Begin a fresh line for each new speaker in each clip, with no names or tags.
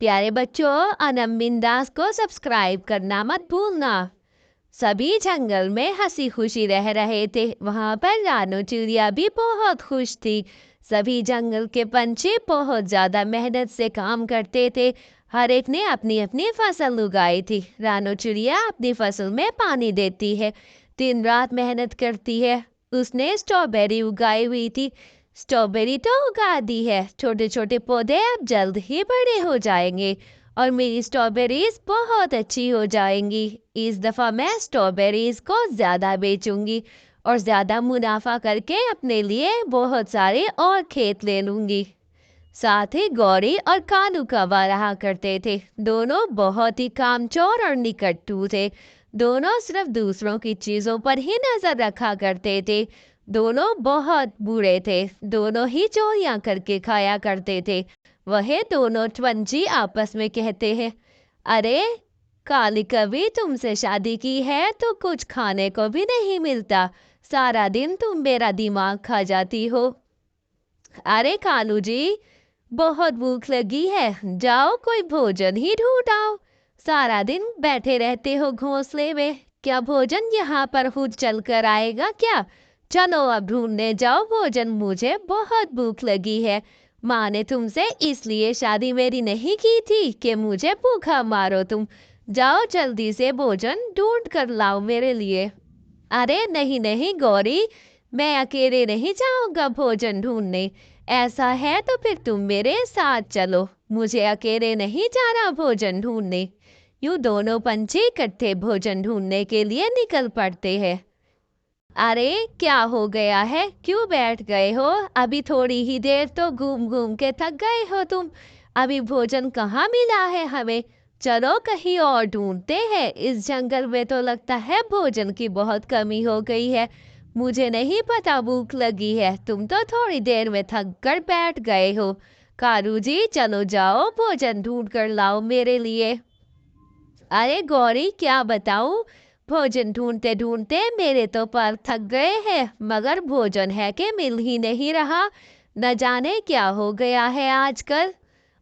प्यारे बच्चों, अनम बिंदास को सब्सक्राइब करना मत भूलना। सभी जंगल में हंसी खुशी रह रहे थे। वहां पर रानू चिड़िया भी बहुत खुश थी। सभी जंगल के पंछी बहुत ज्यादा मेहनत से काम करते थे। हर एक ने अपनी अपनी फसल उगाई थी। रानू चिड़िया अपनी फसल में पानी देती है, दिन रात मेहनत करती है। उसने स्ट्रॉबेरी उगाई हुई थी। स्ट्रॉबेरी तो उगा दी है, छोटे छोटे पौधे अब जल्द ही बड़े हो जाएंगे और मेरी स्ट्रॉबेरीज बहुत अच्छी हो जाएंगी। इस दफा मैं स्ट्रॉबेरीज को ज्यादा बेचूंगी और ज्यादा मुनाफा करके अपने लिए बहुत सारे और खेत ले लूंगी। साथ ही गौरी और कालू कौवा रहा करते थे। दोनों बहुत ही कामचोर और निकट्टू थे। दोनों सिर्फ दूसरों की चीजों पर ही नजर रखा करते थे। दोनों बहुत बुरे थे। दोनों ही चोरियां करके खाया करते थे। वह दोनों पंछी आपस में कहते हैं, अरे काली कभी तुमसे शादी की है तो कुछ खाने को भी नहीं मिलता। सारा दिन तुम मेरा दिमाग खा जाती हो। अरे कालू जी, बहुत भूख लगी है, जाओ कोई भोजन ही ढूंढ आओ। सारा दिन बैठे रहते हो घोंसले में, क्या भोजन यहाँ पर खुद चल कर आएगा क्या? चलो अब ढूंढने जाओ भोजन, मुझे बहुत भूख लगी है। माँ ने तुमसे इसलिए शादी मेरी नहीं की थी कि मुझे भूखा मारो तुम। जाओ जल्दी से भोजन ढूंढ कर लाओ मेरे लिए। अरे नहीं नहीं गौरी, मैं अकेले नहीं जाऊंगा भोजन ढूंढने। ऐसा है तो फिर तुम मेरे साथ चलो, मुझे अकेले नहीं जाना भोजन ढूंढने। यूं दोनों पंछी इकट्ठे भोजन ढूंढने के लिए निकल पड़ते हैं। अरे क्या हो गया है, क्यों बैठ गए हो? अभी थोड़ी ही देर तो घूम घूम के थक गए हो तुम। अभी भोजन कहाँ मिला है हमें? चलो कहीं और ढूंढते हैं। इस जंगल में तो लगता है भोजन की बहुत कमी हो गई है। मुझे नहीं पता भूख लगी है, तुम तो थोड़ी देर में थक कर बैठ गए हो। कारू जी चलो जाओ भोजन ढूंढ कर लाओ मेरे लिए। अरे गौरी क्या बताऊं, भोजन ढूंढते ढूंढते मेरे तो पैर थक गए हैं, मगर भोजन है कि मिल ही नहीं रहा। न जाने क्या हो गया है आजकल।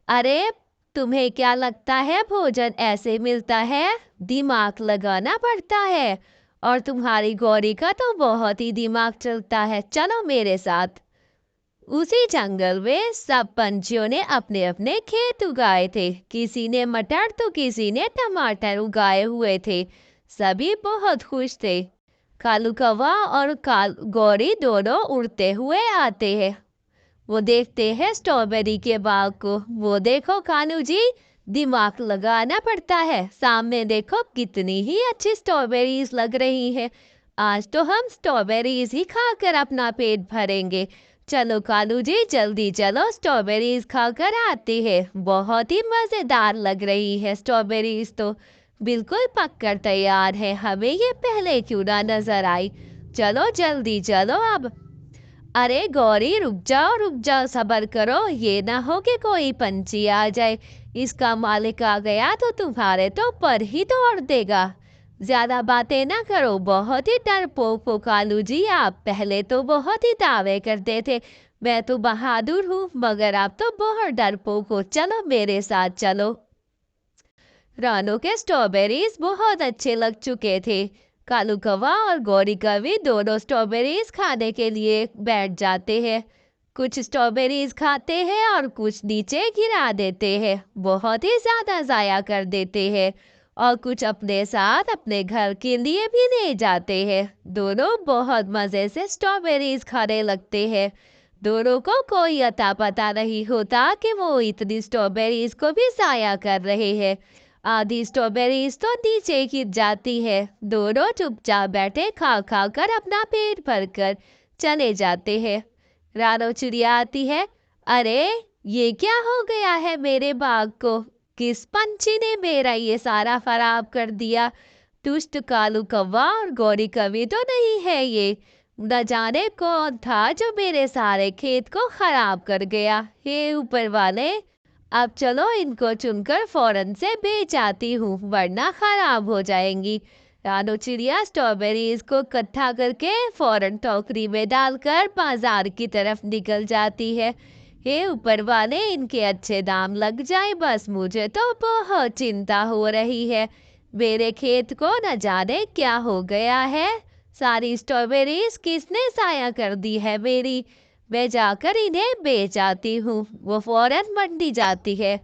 अरे तुम्हें क्या लगता है भोजन ऐसे मिलता है? दिमाग लगाना पड़ता है। और तुम्हारी गौरी का तो बहुत ही दिमाग चलता है, चलो मेरे साथ। उसी जंगल में सब पंछियों ने अपने अपने खेत उगाए थे। किसी ने मटर तो किसी ने टमाटर उगाए हुए थे। सभी बहुत खुश थे। कालू कौवा और काल गौरी दोनों उड़ते हुए आते हैं। वो देखते हैं स्ट्रॉबेरी के बाग को। वो देखो कानू जी, दिमाग लगाना पड़ता है। सामने देखो कितनी ही अच्छी स्ट्रॉबेरीज लग रही है। आज तो हम स्ट्रॉबेरीज ही खाकर अपना पेट भरेंगे। चलो कालू जी जल्दी चलो, स्ट्रॉबेरीज खाकर आते हैं। बहुत ही मजेदार लग रही है स्ट्रॉबेरीज तो। बिल्कुल पककर तैयार है, हमें ये पहले क्यों ना नजर आई। चलो जल्दी चलो अब। अरे गौरी रुक जाओ सबर करो, ये ना हो कि कोई पंछी आ जाए। इसका मालिक आ गया तो तुम्हारे तो पर ही तोड़ देगा। ज्यादा बातें ना करो, बहुत ही डरपोक हो कालू जी आप। पहले तो बहुत ही दावे करते थे मैं तो बहादुर हूँ, मगर आप तो बहुत डरपोक हो। चलो मेरे साथ चलो। रानू के स्ट्रॉबेरीज बहुत अच्छे लग चुके थे। कालू कौवा और गौरी कवि दोनों स्ट्रॉबेरीज खाने के लिए बैठ जाते हैं। कुछ स्ट्रॉबेरीज खाते हैं और कुछ नीचे गिरा देते हैं, बहुत ही ज्यादा जाया कर देते हैं। और कुछ अपने साथ अपने घर के लिए भी ले जाते हैं। दोनों बहुत मजे से स्ट्रॉबेरीज खाने लगते हैं। दोनों को कोई अता पता नहीं होता कि वो इतनी स्ट्रॉबेरीज को भी जाया कर रहे हैं। आधी स्ट्रॉबेरीज तो नीचे गिर जाती है। दोनों चुपचाप बैठे खा खा कर अपना पेट भर कर चले जाते हैं। रानो चिड़िया आती है। अरे ये क्या हो गया है मेरे बाग को? किस पंछी ने मेरा ये सारा खराब कर दिया? दुष्ट कालू कौवा और गौरी कवि तो नहीं है ये। न जाने कौन था जो मेरे सारे खेत को खराब कर गया। हे ऊपर वाले, अब चलो इनको चुनकर फौरन से बेच आती हूँ, वरना खराब हो जाएंगी। रानो चिड़िया स्ट्रॉबेरीज को इकट्ठा करके फौरन टोकरी में डालकर बाजार की तरफ निकल जाती है। हे ऊपर वाले, इनके अच्छे दाम लग जाए बस, मुझे तो बहुत चिंता हो रही है। मेरे खेत को न जाने क्या हो गया है। सारी स्ट्रॉबेरीज किसने साया कर दी है मेरी। मैं जाकर इन्हें बेच आती हूँ। वो फौरन मंडी जाती है।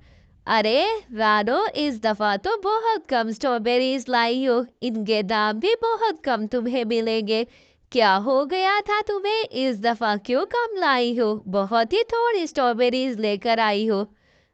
अरे रानो, इस दफा तो बहुत कम स्ट्रॉबेरीज लाई हो, इनके दाम भी बहुत कम तुम्हें मिलेंगे। क्या हो गया था तुम्हें, इस दफा क्यों कम लाई हो, बहुत ही थोड़ी स्ट्रॉबेरीज लेकर आई हो।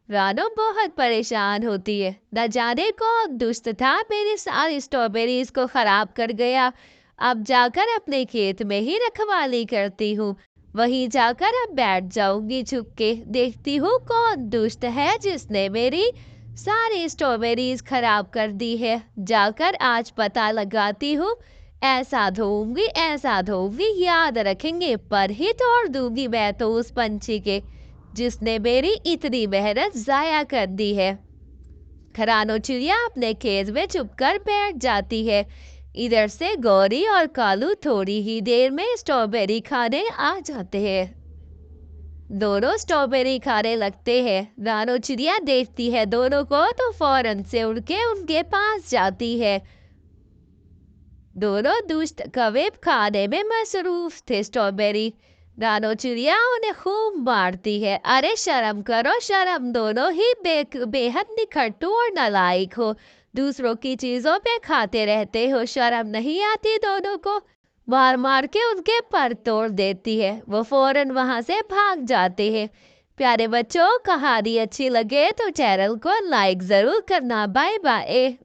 रानो बहुत परेशान होती है। न जाने कौन दुष्ट था, मेरी सारी स्ट्रॉबेरीज को खराब कर गया। अब जाकर अपने खेत में ही रखवाली करती हूँ। वहीं जाकर अब बैठ जाऊंगी छुप के, देखती हूँ कौन दुष्ट है जिसने मेरी सारी स्ट्रॉबेरीज खराब कर दी है। जाकर आज पता लगाती हूँ। ऐसा धोऊंगी, याद रखेंगे, पर ही तोड़ दूंगी मैं तो उस पंछी के जिसने मेरी इतनी मेहनत जाया कर दी है। खरानो चिड़िया अपने खेत में चुपकर बैठ जाती है। इधर से गौरी और कालू थोड़ी ही देर में स्ट्रॉबेरी खाने आ जाते हैं। दोनों स्ट्रॉबेरी खाने लगते हैं। रानो चिड़िया देखती है दोनों को तो फौरन से उड़ के उनके पास जाती है। दोनों दुष्ट कौवे खाने में मसरूफ थे स्ट्रॉबेरी। रानो चिड़िया उन्हें खूब मारती है। अरे शर्म करो शर्म, दोनों ही बेहद निखट्टू और नालायक हो। दूसरों की चीजों पे खाते रहते हो, शर्म नहीं आती दोनों को। मार मार के उनके पर तोड़ देती है। वो फौरन वहां से भाग जाते हैं। प्यारे बच्चों, कहानी अच्छी लगे तो चैनल को लाइक जरूर करना। Bye bye.